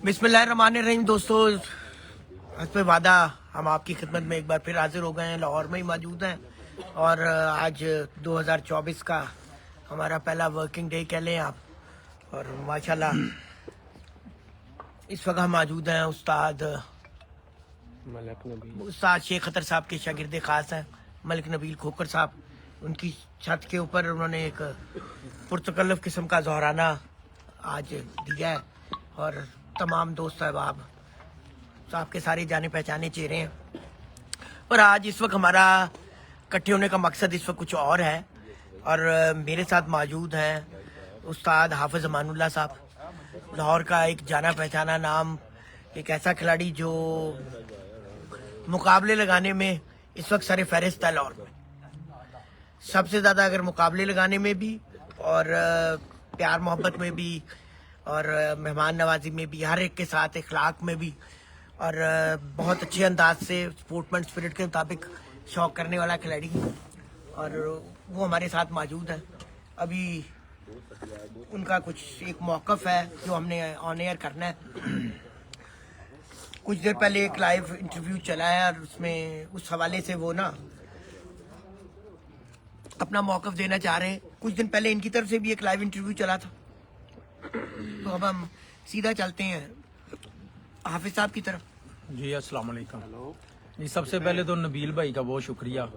बिस्मिल्लाहिर्रहमानिर्रहीम। दोस्तों, हस्ब वादा हम आपकी खिदमत में एक बार फिर हाजिर हो गए हैं। लाहौर में ही मौजूद हैं और आज 2024 का हमारा पहला वर्किंग डे कह लें आप। और माशाल्लाह इस वक्त हम मौजूद हैं उस्ताद शेख खतर साहब के शागिर्द खास हैं मलिक नबील खोकर साहब। उनकी छत के ऊपर उन्होंने एक पुरतकल्लफ किस्म का ज़ोहराना आज दिया है और तमाम दोस्त अहबाब साहब के सारे जाने पहचाने चेहरे हैं। और आज इस वक्त हमारा इकट्ठे होने का मकसद इस वक्त कुछ और है। और मेरे साथ मौजूद हैं उस्ताद हाफिज अमानुल्लाह साहब, लाहौर का एक जाना पहचाना नाम, एक ऐसा खिलाड़ी जो मुकाबले लगाने में इस वक्त सर फहरिस्त है लाहौर में, सबसे ज़्यादा अगर मुकाबले लगाने में भी और प्यार मोहब्बत में भी और मेहमान नवाजी में भी, हर एक के साथ इखलाक में भी, और बहुत अच्छे अंदाज से स्पोर्ट्समैन स्पिरिट के मुताबिक शौक करने वाला खिलाड़ी। और वो हमारे साथ मौजूद है। अभी उनका कुछ एक मौक़िफ़ है जो हमने ऑन एयर करना है। कुछ देर पहले एक लाइव इंटरव्यू चला है और उसमें उस हवाले से वो ना अपना मौक़िफ़ देना चाह रहे हैं। कुछ दिन पहले इनकी तरफ से भी एक लाइव इंटरव्यू चला था। तो अब हम सीधा चलते हैं हाफिज साहब की तरफ। जी अस्सलाम वालेकुम जी। सबसे पहले तो नबील भाई का बहुत शुक्रिया,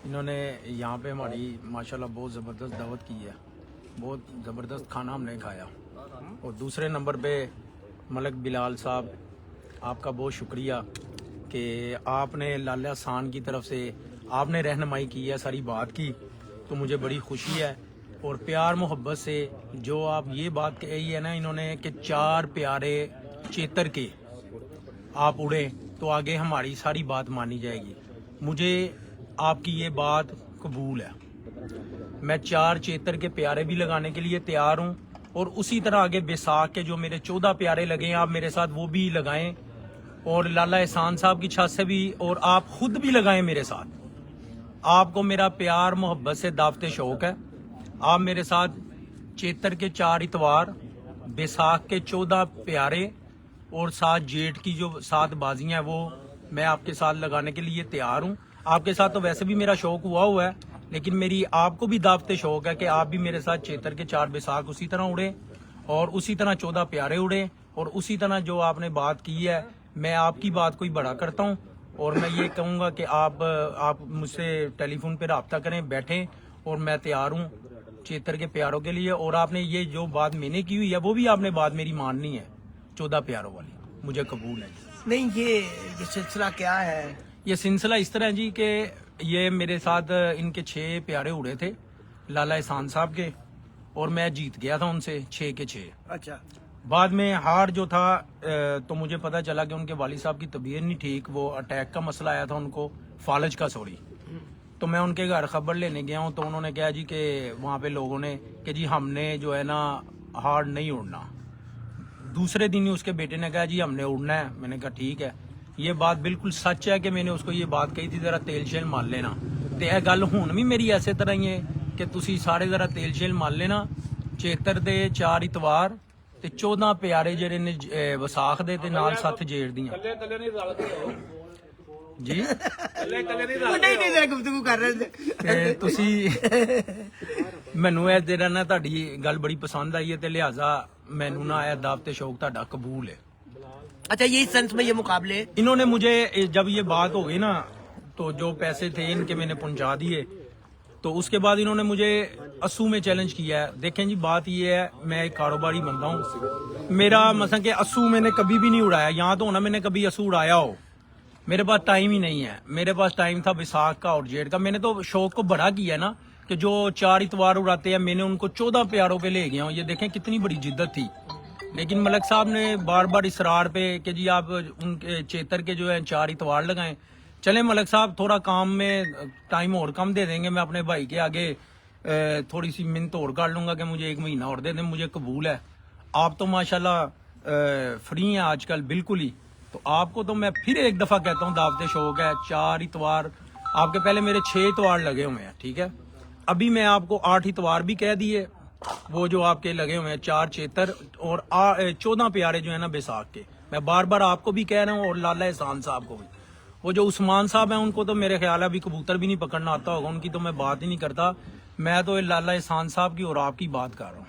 इन्होंने यहाँ पे हमारी माशाल्लाह बहुत ज़बरदस्त दावत की है, बहुत ज़बरदस्त खाना हमने खाया। और दूसरे नंबर पे मलिक बिलाल साहब, आपका बहुत शुक्रिया कि आपने लाला सान की तरफ से आपने रहनुमाई की है, सारी बात की, तो मुझे बड़ी खुशी है। और प्यार मोहब्बत से जो आप ये बात कही है ना इन्होंने कि 4 प्यारे चेतर के आप उड़े तो आगे हमारी सारी बात मानी जाएगी। मुझे आपकी ये बात कबूल है। मैं 4 चेतर के प्यारे भी लगाने के लिए तैयार हूँ और उसी तरह आगे बैसाख के जो मेरे 14 प्यारे लगे हैं आप मेरे साथ वो भी लगाएं और लाला एहसान साहब की छत से भी, और आप खुद भी लगाएं मेरे साथ। आपको मेरा प्यार मोहब्बत से दावते शौक है। आप मेरे साथ चेतर के 4 इतवार, बैसाख के 14 प्यारे और 7 जेठ की जो 7 बाजियां हैं वो मैं आपके साथ लगाने के लिए तैयार हूं। आपके साथ तो वैसे भी मेरा शौक हुआ है, लेकिन मेरी आपको भी दावते शौक है कि आप भी मेरे साथ चेतर के 4 बैसाख उसी तरह उड़े और उसी तरह 14 प्यारे उड़े और उसी तरह जो आपने बात की है मैं आपकी बात को ही बड़ा करता हूं। और मैं ये कहूँगा कि आप मुझसे टेलीफोन पे रब्ता करें, बैठें, और मैं तैयार हूँ चेतर के प्यारों के लिए। और आपने ये जो बात मैंने की हुई है वो भी आपने बात मेरी माननी है, 14 प्यारों वाली, मुझे कबूल है। नहीं, ये सिलसिला क्या है? ये सिलसिला इस तरह जी कि ये मेरे साथ इनके 6 प्यारे उड़े थे लाला एहसान साहब के, और मैं जीत गया था उनसे 6 के 6। अच्छा। बाद में हार जो था तो मुझे पता चला कि उनके वालिद साहब की तबीयत नहीं ठीक, वो अटैक का मसला आया था उनको, फालज का सॉरी। तो मैं उनके घर खबर लेने गया हूँ तो उन्होंने कहा जी कि वहाँ पे लोगों ने कि जी हमने जो है ना हार नहीं उड़ना। दूसरे दिन ही उसके बेटे ने कहा जी हमने उड़ना है। मैंने कहा ठीक है। ये बात बिल्कुल सच है कि मैंने उसको ये बात कही थी जरा तेल शेल मार लेना, तो यह गल हुण भी मेरी ऐसे तरह ही है कि तुसी सारे जरा तेल शेल मार लेना। चेतर दे 4 इतवार ते 14 प्यारे जेडे ने वसाख दे ते नाल 7 जेठ दियां जी नहीं गुफ्तगू कर रहे थे तुसी ਮੈਨੂੰ ਇਹ ਜਿਹੜਾ ਨਾ ਤੁਹਾਡੀ ਗੱਲ ਬੜੀ ਪਸੰਦ ਆਈ ਹੈ ਤੇ ਲਿਹਾਜ਼ਾ ਮੈਨੂੰ ਨਾ ਇਹ ਦਾਵਤੇ ਸ਼ੌਕ ਤੁਹਾਡਾ कबूल है। अच्छा, यही सेंस में ये मुकाबले इन्होंने मुझे जब ये बात हो गई ना तो जो पैसे थे इनके मैंने पहुंचा दिए, तो उसके बाद इन्होंने मुझे अस्सू में चैलेंज किया है। देखें जी बात ये है, मैं एक कारोबारी बंदा हूँ, मेरा मसलन कि अस्सू मैंने कभी भी नहीं उड़ाया, यहाँ तो होना मैंने कभी अस्सू उड़ाया हो, मेरे पास टाइम ही नहीं है। मेरे पास टाइम था बैसाख का और जेठ का। मैंने तो शौक को बड़ा किया ना कि जो 4 इतवार उड़ाते हैं मैंने उनको 14 प्यारों पे ले गया हूँ। ये देखें कितनी बड़ी जिद्दत थी। लेकिन मलिक साहब ने बार बार इसरार पे कि जी आप उनके चेतर के जो है 4 इतवार लगाएं। चले मलिक साहब, थोड़ा काम में टाइम और कम दे देंगे, मैं अपने भाई के आगे थोड़ी सी मिन्नत और कर लूंगा कि मुझे 1 महीना और दे दें, मुझे कबूल है। आप तो माशाल्लाह फ्री हैं आजकल बिल्कुल ही, तो आपको तो मैं फिर एक दफा कहता हूँ दावते शौक है। 4 इतवार आपके पहले मेरे 6 इतवार लगे हुए हैं, ठीक है। अभी मैं आपको 8 इतवार भी कह दिए वो जो आपके लगे हुए हैं 4 चेतर और 14 प्यारे जो है ना बैसाख के, मैं बार बार आपको भी कह रहा हूँ और लाला एहसान साहब को भी। वो जो उस्मान साहब हैं उनको तो मेरे ख्याल है अभी कबूतर भी नहीं पकड़ना आता होगा, उनकी तो मैं बात ही नहीं करता। मैं तो लाला एहसान साहब की और आपकी बात कर रहा हूँ।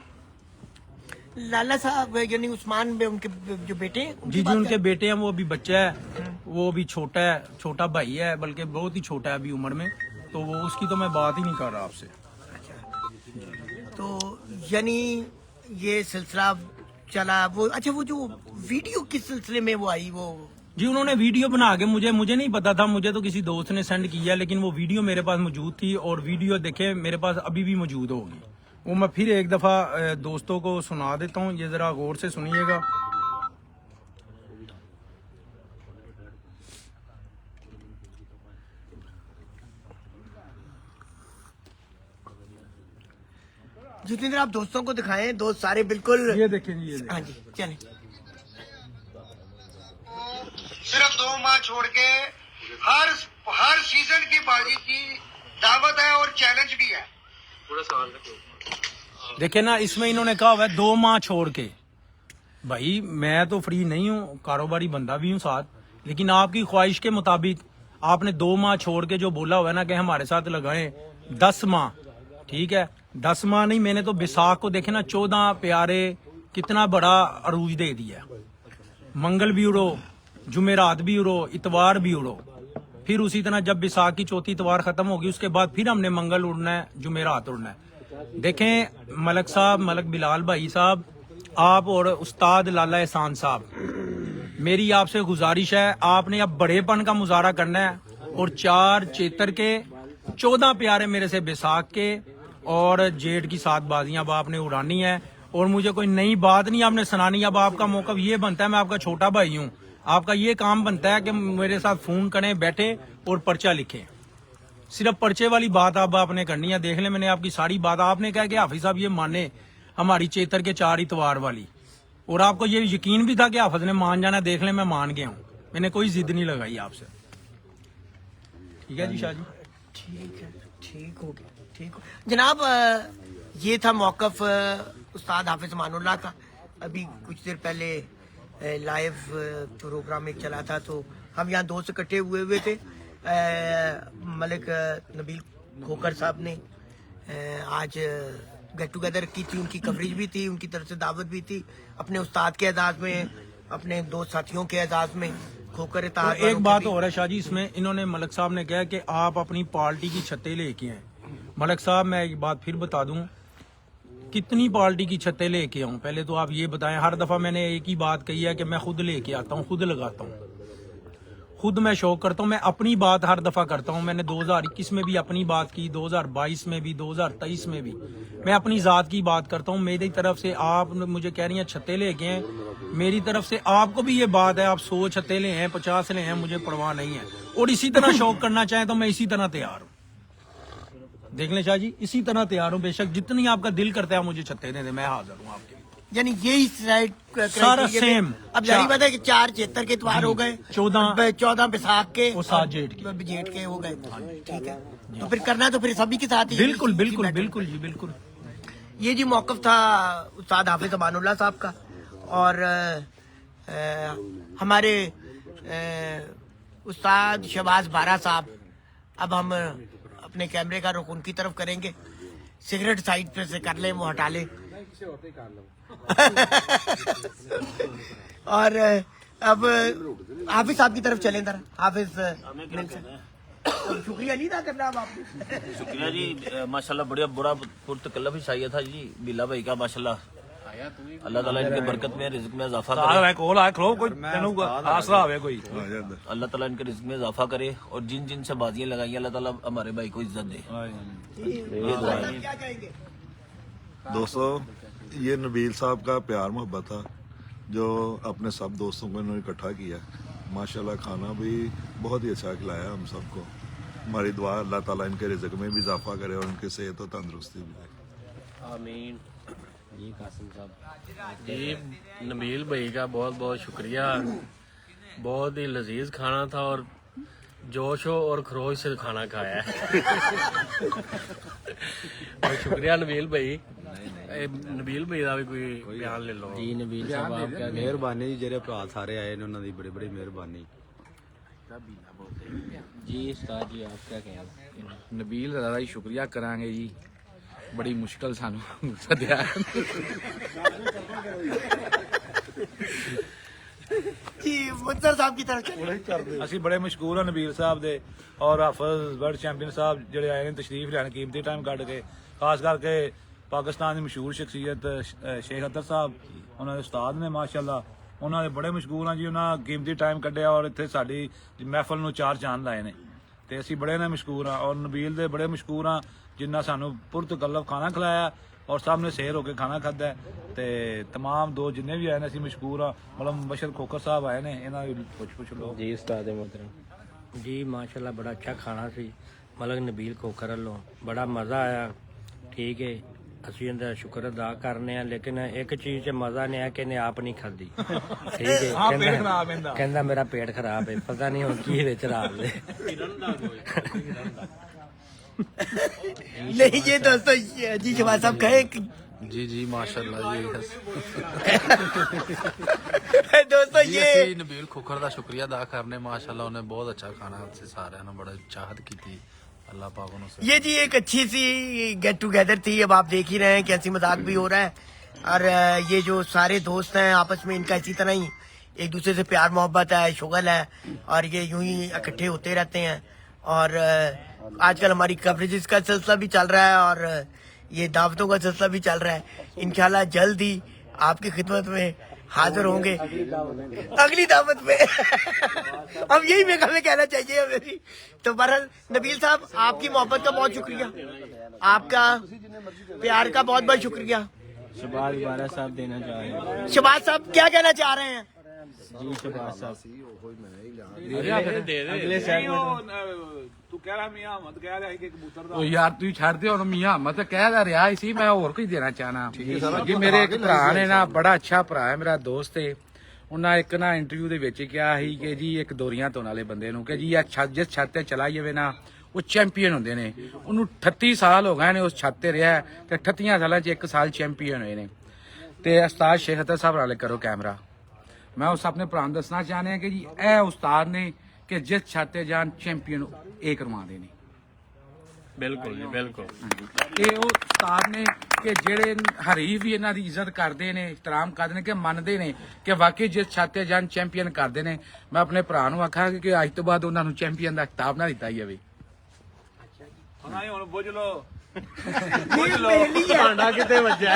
लाला साहब यानी उस्मान में उनके जो बेटे हैं, उनकी जी जी बात उनके कर- बेटे हैं, वो अभी बच्चा है, वो अभी छोटा है, छोटा भाई है, बल्कि बहुत ही छोटा है अभी उम्र में, तो वो उसकी तो मैं बात ही नहीं कर रहा आपसे। तो यानी ये सिलसिला चला वो। अच्छा, वो जो वीडियो किस सिलसिले में वो आई वो? जी उन्होंने वीडियो बना के मुझे नहीं पता था, मुझे तो किसी दोस्त ने सेंड किया, लेकिन वो वीडियो मेरे पास मौजूद थी और वीडियो देखे मेरे पास अभी भी मौजूद होगी। वो मैं फिर एक दफा दोस्तों को सुना देता हूँ, ये जरा गौर से सुनिएगा। जितनी देर आप दोस्तों को दिखाएं, दोस्त सारे बिल्कुल। ये देखें जी, ये देखें। हाँ जी, चलें। सिर्फ 2 माह छोड़ के हर सीजन की बाजी की दावत है और चैलेंज भी है। देखे ना, इसमें इन्होंने कहा हुआ है 2 माह छोड़ के। भाई मैं तो फ्री नहीं हूँ, कारोबारी बंदा भी हूँ साथ, लेकिन आपकी ख्वाहिश के मुताबिक आपने 2 माह छोड़ के जो बोला हुआ है ना कि हमारे साथ लगाएं 10 माह, ठीक है 10 माह नहीं, मैंने तो बैसाख को देखे ना 14 प्यारे, कितना बड़ा अरूज दे दिया। मंगल भी उड़ो, जुमेरात भी उड़ो, इतवार भी उड़ो, फिर उसी तरह जब बैसाख की चौथी इतवार खत्म होगी उसके बाद फिर हमने मंगल उड़ना है, जुमेरात उड़ना है। देखें मलक साहब, मलक बिलाल भाई साहब, आप और उस्ताद लाला एहसान साहब, मेरी आपसे गुजारिश है, आपने अब बड़ेपन का मुजाहरा करना है और 4 चेतर के 14 प्यारे मेरे से बैसाख के और जेठ की 7 बाजियां अब आपने उड़ानी है और मुझे कोई नई बात नहीं आपने सुनानी। अब आपका मौका ये बनता है, मैं आपका छोटा भाई हूँ, आपका ये काम बनता है कि मेरे साथ फोन करें, बैठे और पर्चा लिखें। सिर्फ पर्चे वाली बात अब आपने करनी है। देख लें मैंने आपकी सारी बात, आपने कहा कि हाफिज साहब ये माने हमारी चेतर के 4 इतवार वाली, और आपको ये यकीन भी था कि हाफिज ने मान जाना। देख लें मैं मान गया हूँ, मैंने कोई जिद नहीं लगाई आपसे। ठीक है जी शाह जी, ठीक है, ठीक हो गया, ठीक हो जनाब। ये था मौकफ उस्ताद हाफिज अमानुल्लाह का। अभी कुछ देर पहले लाइव प्रोग्राम एक चला था, तो हम यहाँ दोस्त इकट्ठे हुए थे। मलिक नबील खोकर साहब ने आज गेट टुगेदर की थी, उनकी कवरेज भी थी, उनकी तरफ से दावत भी थी, अपने उस्ताद के एजाज में, अपने दोस्त साथियों के एजाज में। खोकर तो एक बात और है शाह जी, इसमें इन्होंने मलक साहब ने कहा कि आप अपनी पार्टी की छतें लेके आए। मलक साहब मैं एक बात फिर बता दूं, कितनी पार्टी की छतें लेके आऊं पहले तो आप ये बताएं। हर दफा मैंने एक ही बात कही है कि मैं खुद लेके आता हूं, खुद लगाता हूं, खुद मैं शौक करता हूं। मैं अपनी बात हर दफा करता हूं, मैंने 2021 में भी अपनी बात की, 2022 में भी, 2023 में भी मैं अपनी जात की बात करता हूं। मेरी तरफ से आप मुझे कह रही हैं छत्ते लेके हैं, मेरी तरफ से आपको भी ये बात है, आप 100 छत्ते ले हैं, 50 ले हैं, मुझे परवाह नहीं है। और इसी तरह शौक करना चाहें तो मैं इसी तरह तैयार हूँ। देख लें शाह जी, इसी तरह तैयार हूँ, बेशक जितनी आपका दिल करता है मुझे छत्ते दे दे, मैं हाजिर हूँ आपके लिए। यानी यही सारा सेम। अब जारी बात है कि 4 चेतर के इतवार हो गए, 14 बैसाख के और 7 जेठ के हो गए। ठीक है, तो फिर करना तो फिर सभी के साथ ही। बिल्कुल बिल्कुल बिल्कुल जी बिल्कुल। ये जी मौकफ था उस्ताद हाफिज अमानुल्लाह साहब का। और हमारे उस्ताद शहबाज बारा साहब, अब हम अपने कैमरे का रुख उनकी तरफ करेंगे। सिगरेट साइड पे से कर ले, वो हटा ले। और अब हाफिज साहब की तरफ चलें जरा। हाफिज शुक्रिया नहीं था करना अब आपने। शुक्रिया जी, माशाल्लाह बढ़िया बुरा पुरतकल्लफ शायद था जी बिल्ला भाई का, माशाल्लाह अल्लाह ताला इनके बरकत में रिज्क में इजाफा करे। अल्लाह ताला इनके रिज्क में इजाफा करे और जिन जिन से बाजियां लगाई अल्लाह ताला हमारे भाई को इज्जत दे। क्या कहेंगे दोस्तों, ये नबील साहब का प्यार मोहब्बत था जो अपने सब दोस्तों को इन्होंने इकट्ठा किया। माशाल्लाह खाना भी बहुत ही अच्छा खिलाया हम सबको। हमारी दुआ अल्लाह ताला इनके रिज़्क़ में भी इजाफा करे और उनकी सेहत और तंदुरुस्ती भी दे। आमीन। जी कासिम साहब जी, नबील भाई का बहुत बहुत शुक्रिया। बहुत ही लजीज खाना था और जोश और खरोश से खाना खाया है और शुक्रिया नबील भाई नबील भाई का भी कोई बयान ले लो जी नबील साहब आपका ਮਿਹਰਬਾਨੀ ਜੀ ਜਿਹੜੇ ਭਰਾ ਸਾਰੇ ਆਏ ਨੇ ਉਹਨਾਂ ਦੀ ਬੜੀ ਬੜੀ ਮਿਹਰਬਾਨੀ जी उस्ताद जी आप क्या कहेंगे ਨਬੀਲ ਦਾ ਹੀ ਸ਼ੁਕਰੀਆ ਕਰਾਂਗੇ ਜੀ ਬੜੀ ਮੁਸ਼ਕਲ ਸਾਨੂੰ ਸੱਦਿਆ जी मुंतर साहब की तरफ चलिए। ਅਸੀਂ ਬੜੇ ਮਸ਼ਕੂਰ ਹਾਂ ਨਬੀਲ ਸਾਹਿਬ ਦੇ ਔਰ ਹਾਫਿਜ਼ ਵਰਲਡ ਚੈਂਪੀਅਨ ਸਾਹਿਬ ਜਿਹੜੇ ਆਏ ਨੇ ਤਸ਼ਰੀਫ ਲੈਣ ਕੀਮਤੀ ਟਾਈਮ ਕੱਢ ਕੇ ਖਾਸ ਕਰਕੇ ਪਾਕਿਸਤਾਨ ਦੀ ਮਸ਼ਹੂਰ ਸ਼ਖਸੀਅਤ ਸ਼ੇਖ ਅਤਰ ਸਾਹਿਬ ਉਹਨਾਂ ਦੇ ਉਸਤਾਦ ਨੇ ਮਾਸ਼ਾਅੱਲਾ ਉਹਨਾਂ ਦੇ ਬੜੇ ਮਸ਼ਕੂਰ ਹਾਂ ਜੀ ਉਹਨਾਂ ਕੀਮਤੀ ਟਾਈਮ ਕੱਢਿਆ ਔਰ ਇੱਥੇ ਸਾਡੀ ਮਹਿਫਲ ਨੂੰ ਚਾਰ ਚਾਂਦ ਲਾਏ ਨੇ ਤੇ ਅਸੀਂ ਬੜੇ ਨੇ ਮਸ਼ਕੂਰ ਹਾਂ ਔਰ ਨਬੀਲ ਦੇ ਬੜੇ ਮਸ਼ਕੂਰ ਹਾਂ ਜਿਨ੍ਹਾਂ ਸਾਨੂੰ ਪੁਰਤਕਲਬ ਖਾਣਾ ਖਿਲਾਇਆ ਔਰ ਸਭ ਨੇ ਸੇਰ ਹੋ ਕੇ ਖਾਣਾ ਖਾਧਾ ਤੇ तमाम ਦੋ ਜਿੰਨੇ ਵੀ ਆਏ ਨੇ ਅਸੀਂ ਮਸ਼ਕੂਰ ਹਾਂ ਮਤਲਬ ਮੁਬਸ਼ਰ ਖੋਖਰ ਸਾਹਿਬ ਆਏ ਨੇ ਇਹਨਾਂ ਦੀ ਪੁੱਛ ਲਓ जी उस्ताद मोहतरम जी माशाल्लाह बड़ा अच्छा खाना सी मतलब नबील खोखर वालों बड़ा मज़ा आया ठीक है ਅਸੀਂ ਇਹਦਾ ਸ਼ੁਕਰ ਅਦਾ ਕਰਨੇ ਆ ਲੇਕਿਨ ਇੱਕ ਚੀਜ਼ 'ਚ ਮਜ਼ਾ ਨਹੀਂ ਆ ਕਿ ਇਹਨੇ ਆਪ ਨਹੀਂ ਖਾਧੀ ਠੀਕ ਹੈ ਕਹਿੰਦਾ ਮੇਰਾ ਪੇਟ ਖਰਾਬ ਹੈ ਪਤਾ ਨਹੀਂ ਹੁਣ ਕੀ ਵਿੱਚ ਰਾਤ ਦੇ नहीं ये दोस्तों जी शहबाज साहब कहे जी जी माशाल्लाह जी दोस्तों ये ਅਸੀਂ ਨਬੀਲ ਖੋਖਰ ਦਾ ਸ਼ੁਕਰੀਆ ਅਦਾ ਕਰਨੇ ਮਾਸ਼ਾਅੱਲਾ ਉਹਨੇ ਬਹੁਤ ਅੱਛਾ ਖਾਣਾ ਅਸੀਂ ਸਾਰਿਆਂ ਨੂੰ ਬੜਾ ਚਾਹਤ ਕੀਤੀ अल्लाह पाक उन्होंने ये जी एक अच्छी सी गेट टुगेदर थी। अब आप देख ही रहे हैं कि हंसी मजाक भी हो रहा है और ये जो सारे दोस्त हैं आपस में इनका इसी तरह ही एक दूसरे से प्यार मोहब्बत है शुगल है और ये यूं ही इकट्ठे होते रहते हैं और आजकल हमारी कवरेजेस का सिलसिला भी चल रहा है और ये दावतों का सिलसिला भी चल रहा है। इंशाल्लाह जल्द ही आपकी खिदमत में हाजिर होंगे अगली दावत में अब यही में हमें कहना चाहिए हमें भी। तो बहरहाल नबील साहब आपकी मोहब्बत का बहुत शुक्रिया आपका प्यार का बहुत बहुत शुक्रिया। शहबाज बारा साहब देना चाह रहे हैं शहबाज साहब क्या कहना चाह रहे हैं? जी शहबाज साहब ਤੂੰ ਕਹਿ ਰਿਹਾ ਮੀਆਂ ਅਹਿਮਦ ਕਹਿ ਰਿਹਾ ਸੀ ਕਿ ਕਬੂਤਰ ਦਾ ਉਹ ਯਾਰ ਤੁਸੀਂ ਛੱਡ ਦਿਓ ਹੁਣ ਮੀਆਂ ਅਹਿਮਦ ਤਾਂ ਕਹਿਦਾ ਰਿਹਾ ਹੀ ਸੀ ਮੈਂ ਹੋਰ ਕੁਝ ਦੇਣਾ ਚਾਹਨਾ ਕਿ ਮੇਰੇ ਇੱਕ ਭਰਾ ਨੇ ਨਾ ਬੜਾ ਅੱਛਾ ਭਰਾ ਹੈ ਮੇਰਾ ਦੋਸਤ ਹੈ ਉਹਨਾਂ ਇੱਕ ਨਾ ਇੰਟਰਵਿਊ ਦੇ ਵਿੱਚ ਕਿਹਾ ਸੀ ਕਿ ਜੀ ਇੱਕ ਦੋਰੀਆਂ ਧੋਣ ਵਾਲੇ ਬੰਦੇ ਨੂੰ ਕਿ ਜੀ ਇਹ ਛੱਤ ਜਿਸ ਛੱਤ ਤੇ ਚਲਾ ਜਾਵੇ ਨਾ ਉਹ ਚੈਂਪੀਅਨ ਹੁੰਦੇ ਨੇ ਉਹਨੂੰ 38 ਸਾਲ ਹੋ ਗਏ ਨੇ ਉਸ ਛੱਤ ਤੇ ਰਿਹਾ ਤੇ 38 ਸਾਲਾਂ 'ਚ ਇੱਕ ਸਾਲ ਚੈਂਪੀਅਨ ਹੋਏ ਨੇ ਤੇ ਉਸਤਾਦ ਸ਼ੇਖ ਅਤਰ ਸਾਹਿਬ ਵਾਲੇ ਕਰੋ ਕੈਮਰਾ ਮੈਂ ਉਸ ਆਪਣੇ ਭਰਾ ਨੂੰ ਦੱਸਣਾ ਚਾਹੁੰਦੇ ਹਾਂ ਕਿ ਜੀ ਇਹ ਉਸਤਾਦ ਨੇ ਕਿ ਜਿਸ ਛੱਤ ਤੇ ਜਾਣ ਚੈਂਪੀਅਨ ਇਹ ਕਰਵਾਉਂਦੇ ਨੇ ਬਿਲਕੁਲ ਜੀ ਬਿਲਕੁਲ ਇਹ ਉਹ ਉਸਤਾਦ ਨੇ ਕਿ ਜਿਹੜੇ ਹਰੀਫ ਵੀ ਇਹਨਾਂ ਦੀ ਇੱਜ਼ਤ ਕਰਦੇ ਨੇ ਇhtਰਾਮ ਕਰਦੇ ਨੇ ਕਿ ਮੰਨਦੇ ਨੇ ਕਿ ਵਾਕਈ ਜਿਸ ਛੱਤ ਤੇ ਜਾਣ ਚੈਂਪੀਅਨ ਕਰਦੇ ਨੇ। ਮੈਂ ਆਪਣੇ ਭਰਾ ਨੂੰ ਆਖਾਂਗਾ ਕਿ ਅੱਜ ਤੋਂ ਬਾਅਦ ਉਹਨਾਂ ਨੂੰ ਚੈਂਪੀਅਨ ਦਾ ਖਿਤਾਬ ਨਾ ਦਿੱਤਾ ਜਾਵੇ। ਹੁਣ ਬੁੱਝ ਲਓ भांडा कितने बजे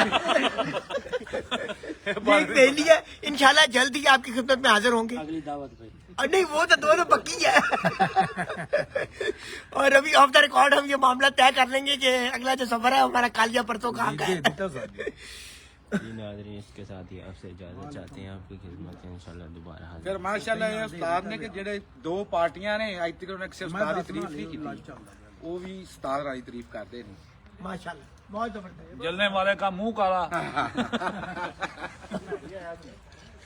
पहली है इंशाल्लाह जल्द ही आपकी खिदमत में हाजिर होंगे। अगली दावत पे नहीं वो तो दोनों पक्की है और अभी ऑफ द रिकॉर्ड हम ये मामला तय कर लेंगे कि अगला जो सफर है हमारा कल या परसों कहाँ का है। जी नाज़रीन इसके साथ ही आपसे इजाजत चाहते हैं आपकी खिदमत में इंशाल्लाह दोबारा हाजिर। ਫਿਰ ਮਾਸ਼ਾਅੱਲਾ ਇਹ ਉਸਤਾਦ ਨੇ ਕਿ ਜਿਹੜੇ ਦੋ ਪਾਰਟੀਆਂ ਨੇ ਅੱਜ ਤੱਕ ਉਹਨੇ ਕਿਸੇ ਉਸਤਾਦ ਦੀ ਤਾਰੀਫ ਨਹੀਂ ਕੀਤੀ ਉਹ ਵੀ ਉਸਤਾਦ ਵਾਲੀ ਤਾਰੀਫ ਕਰਦੇ ਨੇ माशाल्लाह बहुत जबरदस्त। जलने वाले का मुंह काला